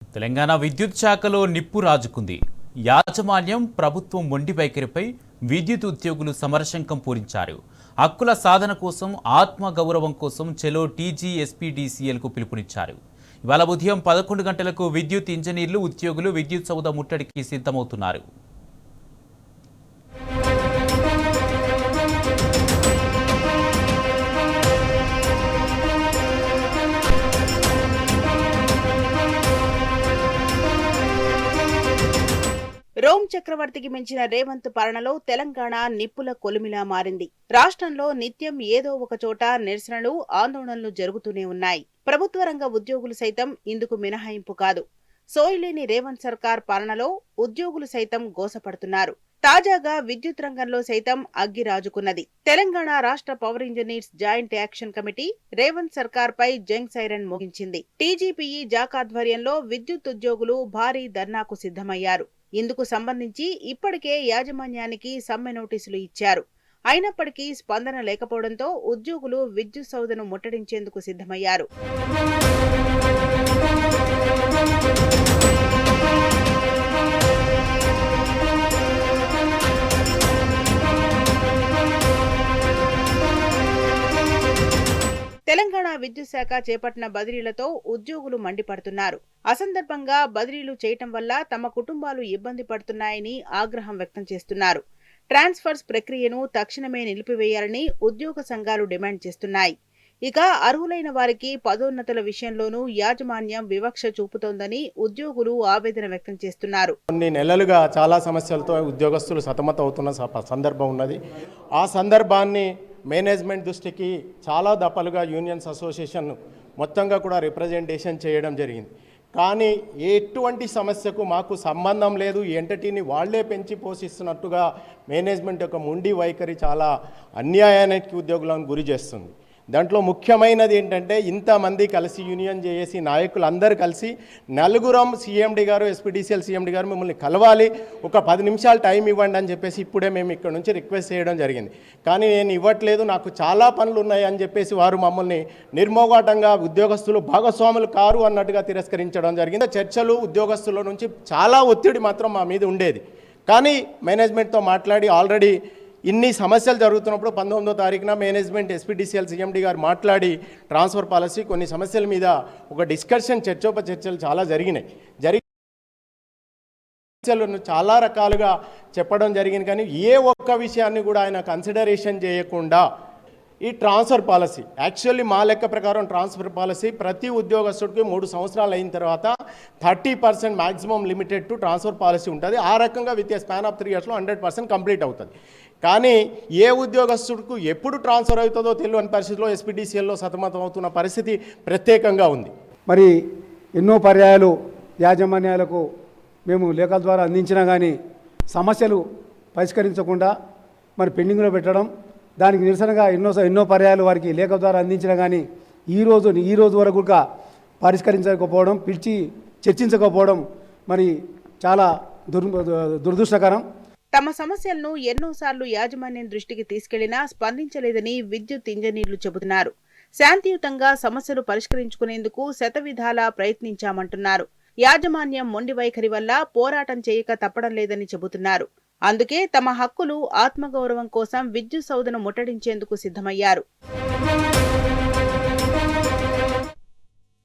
తెలంగాణ విద్యుత్ శాఖలో నిప్పు రాజుకుంది. యాజమాన్యం ప్రభుత్వం మొండి వైఖరిపై విద్యుత్ ఉద్యోగులు సమరశంఖం పూరించారు. హక్కుల సాధన కోసం, ఆత్మ గౌరవం కోసం చెలో టీజీఎస్పీడీసీఎల్కు పిలుపునిచ్చారు. ఇవాళ ఉదయం 11 గంటలకు విద్యుత్ ఇంజనీర్లు, ఉద్యోగులు విద్యుత్ సౌధ ముట్టడికి సిద్ధమవుతున్నారు. రోమ్ చక్రవర్తికి మించిన రేవంత్ పాలనలో తెలంగాణ నిప్పుల కొలిమిలా మారింది. రాష్ట్రంలో నిత్యం ఏదో ఒక చోట నిరసనలు, ఆందోళనలు జరుగుతూనే ఉన్నాయి. ప్రభుత్వ రంగ ఉద్యోగులు సైతం ఇందుకు మినహాయింపు కాదు. సోయిలేని రేవంత్ సర్కార్ పాలనలో ఉద్యోగులు సైతం గోసపడుతున్నారు. తాజాగా విద్యుత్ రంగంలో సైతం అగ్గి రాజుకున్నది. తెలంగాణ రాష్ట్ర power engineers joint action committee Revanth సర్కార్ పై జంగ్ సైరన్ మోగించింది. టీజీపీఈ జాక్ ఆధ్వర్యంలో విద్యుత్ ఉద్యోగులు భారీ ధర్నాకు సిద్ధమయ్యారు. ఇందుకు సంబంధించి ఇప్పటికే యాజమాన్యానికి సమ్మె నోటీసులు ఇచ్చారు. అయినప్పటికీ స్పందన లేకపోవడంతో ఉద్యోగులు విద్యుత్ సౌధను ముట్టడించేందుకు సిద్ధమయ్యారు. తెలంగాణ విద్యుత్ శాఖ చేపట్టిన బదిలీలతో ఉద్యోగులు మండిపడుతున్నారు. అసందర్భంగా బదిలీలు చేయటం వల్ల తమ కుటుంబాలు ఇబ్బంది పడుతున్నాయని ఆగ్రహం వ్యక్తం చేస్తున్నారు. ట్రాన్స్ఫర్స్ ప్రక్రియను తక్షణమే నిలిపివేయాలని ఉద్యోగ సంఘాలు డిమాండ్ చేస్తున్నాయి. ఇక అర్హులైన వారికి పదోన్నతుల విషయంలోనూ యాజమాన్యం వివక్ష చూపుతోందని ఉద్యోగులు ఆవేదన వ్యక్తం చేస్తున్నారు. కొన్ని నెలలుగా చాలా సమస్యలతో ఉద్యోగస్తులు సతమతమవుతున్న సందర్భం ఉన్నది. ఆ సందర్భాన్ని మేనేజ్మెంట్ దృష్టికి చాలా దఫలుగా యూనియన్స్ అసోసియేషన్ మొత్తంగా కూడా రిప్రజెంటేషన్ చేయడం జరిగింది. కానీ ఎటువంటి సమస్యకు మాకు సంబంధం లేదు, ఈ ఎంటిటీని వాళ్లే పెంచి పోషిస్తున్నట్టుగా మేనేజ్మెంట్ యొక్క మొండి వైఖరి చాలా అన్యాయానికి ఉద్యోగులను గురి చేస్తుంది. దాంట్లో ముఖ్యమైనది ఏంటంటే, ఇంతమంది కలిసి యూనియన్ చేసి నాయకులందరూ కలిసి నలుగురం సీఎండి గారు, ఎస్పీడీసీఎల్ సీఎండి గారు మిమ్మల్ని కలవాలి, ఒక 10 నిమిషాలు టైం ఇవ్వండి అని చెప్పేసి ఇప్పుడే మేము ఇక్కడ నుంచి రిక్వెస్ట్ చేయడం జరిగింది. కానీ నేను ఇవ్వట్లేదు, నాకు చాలా పనులు ఉన్నాయి అని చెప్పేసి వారు మమ్మల్ని నిర్మోఘాటంగా ఉద్యోగస్తులు భాగస్వాములు కారు అన్నట్టుగా తిరస్కరించడం జరిగింది. చర్చలు ఉద్యోగస్తుల నుంచి చాలా ఒత్తిడి మాత్రం మా మీద ఉండేది. కానీ మేనేజ్మెంట్తో మాట్లాడి ఆల్రెడీ ఇన్ని సమస్యలు జరుగుతున్నప్పుడు 19వ తారీఖున మేనేజ్మెంట్ ఎస్పీడీసీఎల్ సీఎండి గారు మాట్లాడి ట్రాన్స్ఫర్ పాలసీ కొన్ని సమస్యల మీద ఒక డిస్కషన్ చర్చోపచర్చలు చాలా జరిగినాయి. చాలా రకాలుగా చెప్పడం జరిగింది. కానీ ఏ ఒక్క విషయాన్ని కూడా ఆయన కన్సిడరేషన్ చేయకుండా ఈ ట్రాన్స్ఫర్ పాలసీ, యాక్చువల్లీ మా లెక్క ప్రకారం ట్రాన్స్ఫర్ పాలసీ ప్రతి ఉద్యోగస్తుడికి 3 సంవత్సరాలు అయిన తర్వాత 30% maximum limited to transfer policy ఉంటుంది. ఆ రకంగా విత్ ఏ స్పాన్ ఆఫ్ 3 ఇయర్స్లో 100% కంప్లీట్ అవుతుంది. కానీ ఏ ఉద్యోగస్తుడికి ఎప్పుడు ట్రాన్స్ఫర్ అవుతుందో తెలియని పరిస్థితిలో ఎస్పీడీసీఎల్లో సతమతం అవుతున్న పరిస్థితి ప్రత్యేకంగా ఉంది. మరి ఎన్నో పర్యాయాలు యాజమాన్యాలకు మేము లేఖల ద్వారా అందించినా కానీ సమస్యలు పరిష్కరించకుండా మరి పెండింగ్లో పెట్టడం, దానికి నిరసనగా ఎన్నో పర్యాయాలు వారికి లేఖ ద్వారా అందించినా కానీ ఈ రోజు వరకు పరిష్కరించకపోవడం, పిలిచి చర్చించకపోవడం మరి చాలా దురదృష్టకరం. తమ సమస్యలను ఎన్నోసార్లు యాజమాన్యం దృష్టికి తీసుకెళ్లినా స్పందించలేదని విద్యుత్ ఇంజనీర్లు చెబుతున్నారు. శాంతియుతంగా సమస్యలు పరిష్కరించుకునేందుకు శతవిధాలా ప్రయత్నించామంటున్నారు. యాజమాన్యం మొండి వైఖరి వల్ల పోరాటం చేయక తప్పడం లేదని చెబుతున్నారు. అందుకే తమ హక్కులు, ఆత్మగౌరవం కోసం విద్యుత్ సౌధను ముట్టడించేందుకు సిద్ధమయ్యారు.